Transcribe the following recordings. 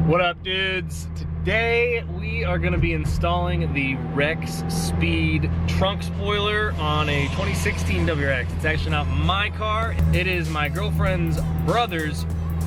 What up, dudes? Today we are going to be installing the Rexspeed trunk spoiler on a 2016 WRX. It's actually not my car. It is my girlfriend's brother's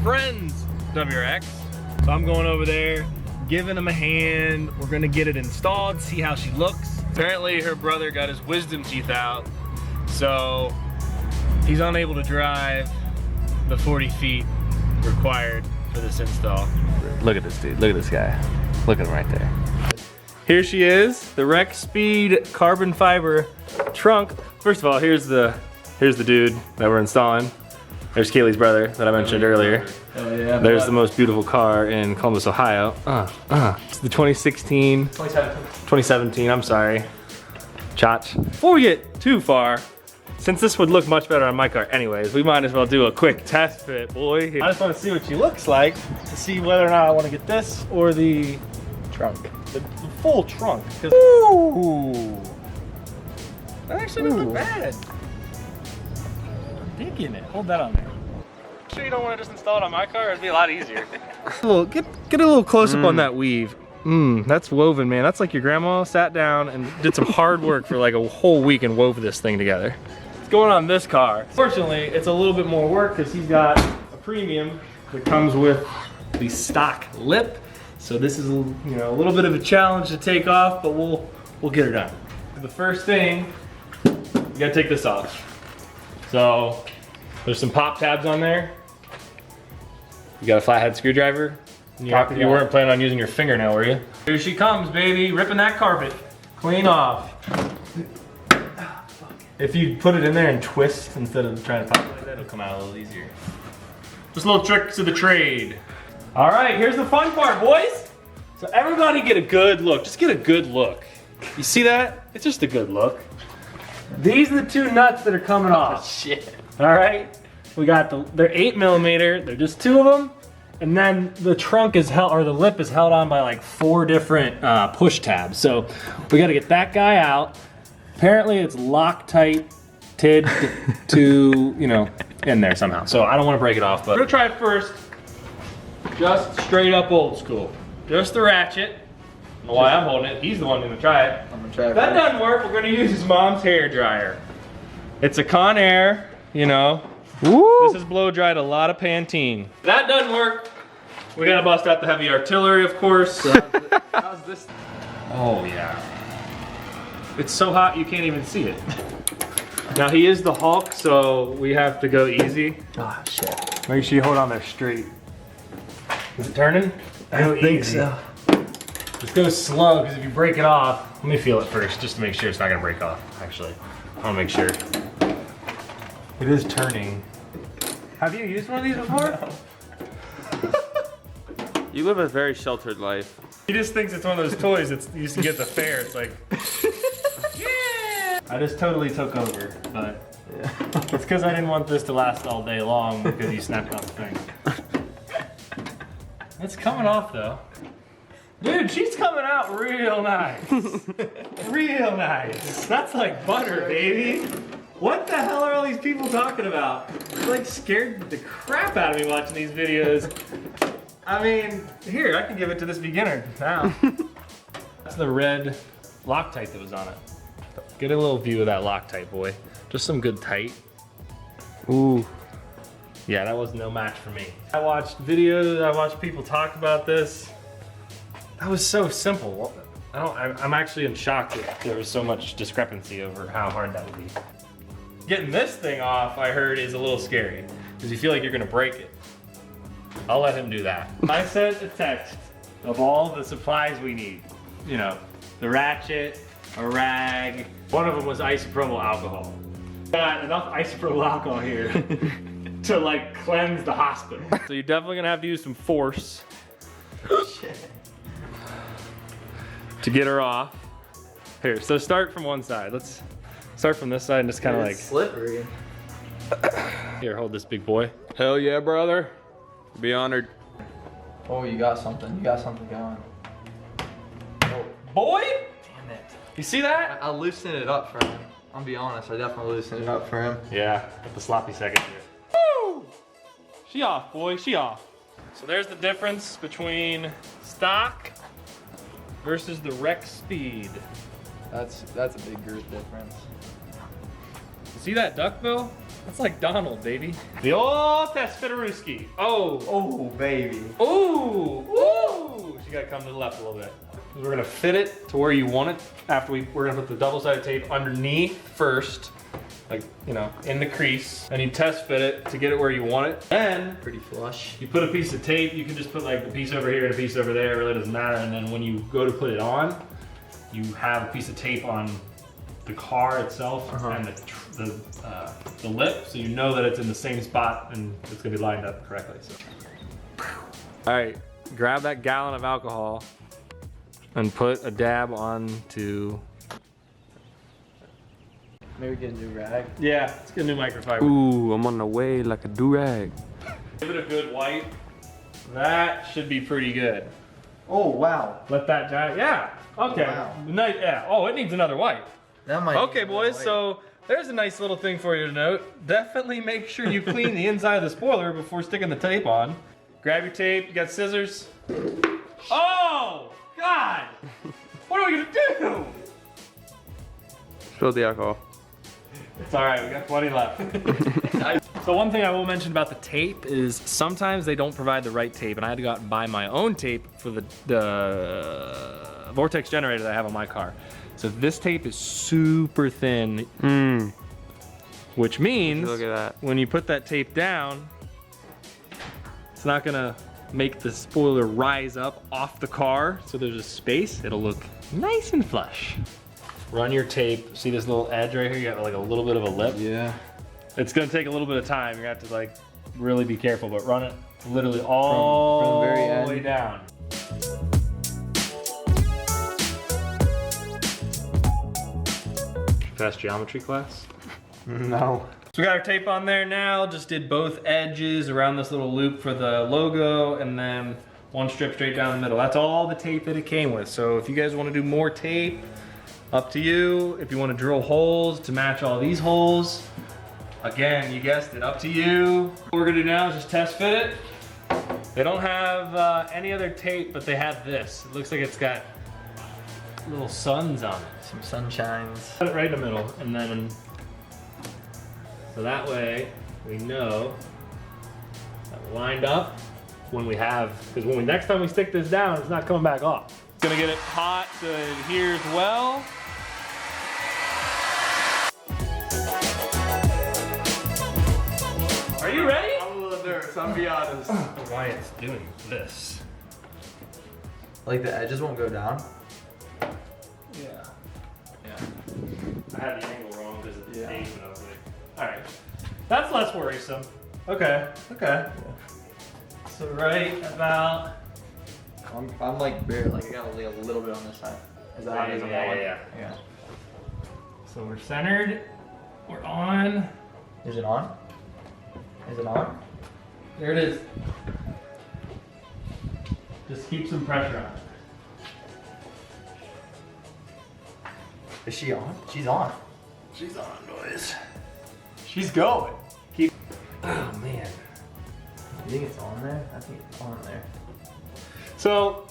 friend's WRX. So I'm going over there, giving him a hand. We're going to get it installed, see how she looks. Apparently her brother got his wisdom teeth out, so he's unable to drive the 40 feet required for this install. Look at this dude, look at this guy. Look at him right there. Here she is, the Rexspeed carbon fiber trunk. First of all, here's the dude that we're installing. There's Kaylee's brother that I mentioned earlier. Oh yeah. There's the most beautiful car in Columbus, Ohio. It's the 2017, I'm sorry. Chotch. Before we get too far, since this would look much better on my car anyways, we might as well do a quick test fit, boy. I just want to see what she looks like to see whether or not I want to get this or the trunk. The full trunk. Ooh! That actually doesn't look bad. I'm digging it. Hold that on there. Sure you don't want to just install it on my car? It'd be a lot easier. Get a little close up on that weave. That's woven, man. That's like your grandma sat down and did some hard work for like a whole week and wove this thing together. What's going on this car? Fortunately, it's a little bit more work because he's got a premium that comes with the stock lip. So this is, you know, a little bit of a challenge to take off, but we'll get her done. The first thing, you gotta take this off. So there's some pop tabs on there. You got a flathead screwdriver. You weren't planning on using your fingernail, were you? Here she comes, baby, ripping that carpet clean off. If you put it in there and twist instead of trying to pop it like that, it'll come out a little easier. Just little tricks of the trade. All right, here's the fun part, boys. So everybody get a good look. Just get a good look. You see that? It's just a good look. These are the two nuts that are coming off. Oh, shit. All right, we got they're 8mm. They're just two of them. And then the trunk is held, or the lip is held on by like 4 different push tabs. So we got to get that guy out. Apparently it's Loctite to, you know, in there somehow. So I don't want to break it off, but we're gonna try it first. Just straight up old school. Just the ratchet. I don't know why I'm holding it. He's the one gonna try it. I'm gonna try it. If that doesn't work, we're gonna use his mom's hair dryer. It's a Conair, you know. Woo. This has blow dried a lot of Pantene. If that doesn't work, we gotta bust out the heavy artillery, of course. How's this? Oh yeah. It's so hot you can't even see it. Now he is the Hulk, so we have to go easy. Oh shit. Make sure you hold on there straight. Is it turning? I don't think so. Just go slow, because if you break it off, let me feel it first, just to make sure it's not gonna break off, actually. I wanna make sure. It is turning. Have you used one of these before? No. You live a very sheltered life. He just thinks it's one of those toys that you used to get at the fair. It's like, yeah! I just totally took over, but yeah. It's because I didn't want this to last all day long because you snapped on the thing. It's coming off though. Dude, she's coming out real nice. Real nice. That's like butter, baby. What the hell are all these people talking about? They're like scared the crap out of me watching these videos. I mean, here, I can give it to this beginner now. That's the red Loctite that was on it. Get a little view of that Loctite, boy. Just some good tight. Ooh. Yeah, that was no match for me. I watched videos, I watched people talk about this. That was so simple. I'm actually in shock that there was so much discrepancy over how hard that would be. Getting this thing off, I heard, is a little scary because you feel like you're gonna break it. I'll let him do that. I sent a text of all the supplies we need. You know, the ratchet, a rag. One of them was isopropyl alcohol. Got enough isopropyl alcohol here to like cleanse the hospital. So you're definitely gonna have to use some force to get her off. Here, so start from one side. Let's start from this side and just kind of like slippery. Here, hold this big boy. Hell yeah, brother. Be honored. Oh, you got something. You got something going. Oh, boy! Damn it. You see that? I loosened it up for him. I'll be honest, I definitely loosened it up for him. Yeah, with the sloppy second here. Woo! She off, boy, she off. So there's the difference between stock versus the Rexspeed. That's a big girth difference. See that duckbill? That's like Donald, baby. The old test fitterooski. Oh. Oh, baby. Ooh. Ooh. You gotta come to the left a little bit. We're gonna fit it to where you want it. After we're gonna put the double-sided tape underneath first, like, you know, in the crease. And you test fit it to get it where you want it. Then Pretty flush. you put a piece of tape. You can just put like the piece over here and a piece over there. It really doesn't matter. And then when you go to put it on, you have a piece of tape on the car itself and the lip, so you know that it's in the same spot and it's gonna be lined up correctly. So. All right, grab that gallon of alcohol and put a dab onto. Maybe get a new rag. Yeah, let's get a new microfiber. Ooh, I'm on the way like a do-rag. Give it a good wipe. That should be pretty good. Oh, wow. Let that dry. Yeah. Okay. Wow. Nice. Yeah. Oh, it needs another wipe. That might Okay, be boys, white. so there's a nice little thing for you to note. Definitely make sure you clean the inside of the spoiler before sticking the tape on. Grab your tape, you got scissors. Oh, God! What are we gonna do? Spill the alcohol. It's all right, we got plenty left. So one thing I will mention about the tape is sometimes they don't provide the right tape, and I had to go out and buy my own tape for the vortex generator that I have on my car. So this tape is super thin, which means Look at that. when you put that tape down, it's not gonna make the spoiler rise up off the car, so there's a space. It'll look nice and flush. Run your tape. See this little edge right here? You got like a little bit of a lip. Yeah. It's gonna take a little bit of time. You're gonna have to like really be careful, but run it literally all from the very end. way down. Fast geometry class? No. So we got our tape on there now. Just did both edges around this little loop for the logo, and then one strip straight down the middle. That's all the tape that it came with. So if you guys want to do more tape, up to you. If you want to drill holes to match all these holes, again, you guessed it, up to you. What we're gonna do now is just test fit it. They don't have any other tape, but they have this. It looks like it's got little suns on it. Some sunshines. Put it right in the middle, and then, so that way we know that we're lined up when we have, because when next time we stick this down, it's not coming back off. It's gonna get it hot to adhere as well. Are you ready? I'm a little nervous, I'll be honest. Why it's doing this. Like the edges won't go down? Yeah. I had the angle wrong because of the tape, and I was like, all right, that's less worrisome. Okay. So right about. I'm like bare, like I gotta lay a little bit on this side. Is that how it is on that one? Yeah. So we're centered. We're on. Is it on? Is it on? There it is. Just keep some pressure on it. Is she on? She's on. She's on, boys. She's going. Keep. Oh man. You think it's on there? I think it's on there. So,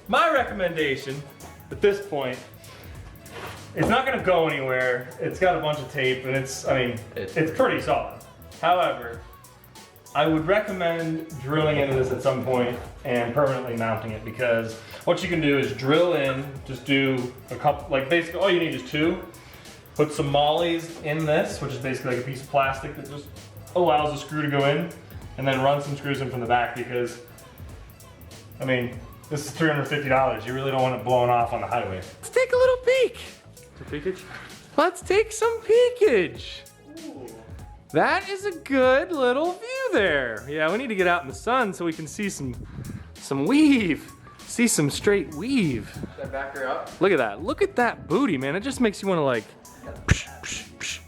my recommendation at this point, it's not gonna go anywhere. It's got a bunch of tape and it's pretty solid. However, I would recommend drilling into this at some point and permanently mounting it, because what you can do is drill in, just do a couple, like basically all you need is two. Put some mollies in this, which is basically like a piece of plastic that just allows the screw to go in, and then run some screws in from the back, because I mean, this is $350. You really don't want it blowing off on the highway. Let's take a little peek. Peekage? Let's take some peekage. Ooh. That is a good little view there. Yeah, we need to get out in the sun so we can see some weave. See some straight weave. Should I back her up? Look at that. Look at that booty, man. It just makes you want to like, psh, psh, psh.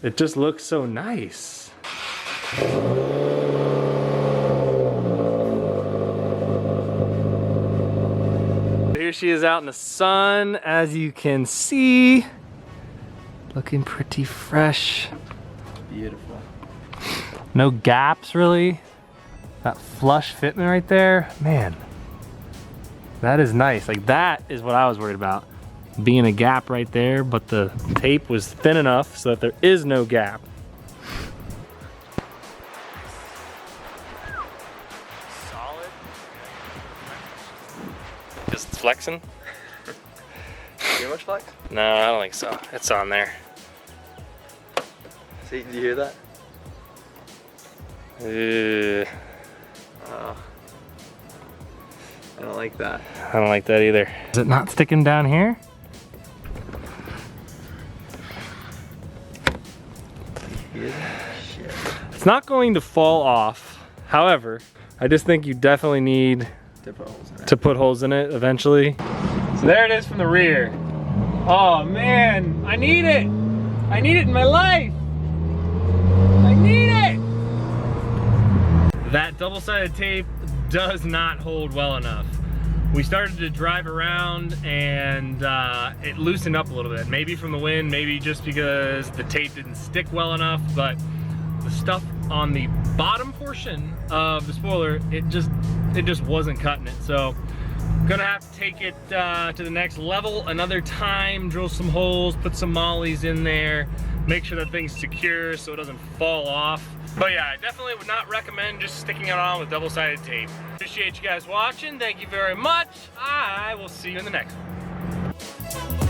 It just looks so nice. Here she is out in the sun, as you can see. Looking pretty fresh. Beautiful. No gaps really. That flush fitment right there, man. That is nice. Like that is what I was worried about. Being a gap right there, but the tape was thin enough so that there is no gap. Solid. Just flexing? Too much flex? No, I don't think so. It's on there. See, did you hear that? I don't like that. I don't like that either. Is it not sticking down here? Shit. It's not going to fall off. However, I just think you definitely need To put holes in it. to put holes in it eventually. So there it is from the rear. Oh man, I need it. I need it in my life. I need it. That double-sided tape does not hold well enough. We started to drive around and it loosened up a little bit. Maybe from the wind, maybe just because the tape didn't stick well enough, but the stuff on the bottom portion of the spoiler, it just wasn't cutting it. So gonna have to take it to the next level another time, drill some holes, put some mollies in there, make sure that thing's secure so it doesn't fall off. But yeah, I definitely would not recommend just sticking it on with double-sided tape. Appreciate you guys watching. Thank you very much. I will see you in the next one.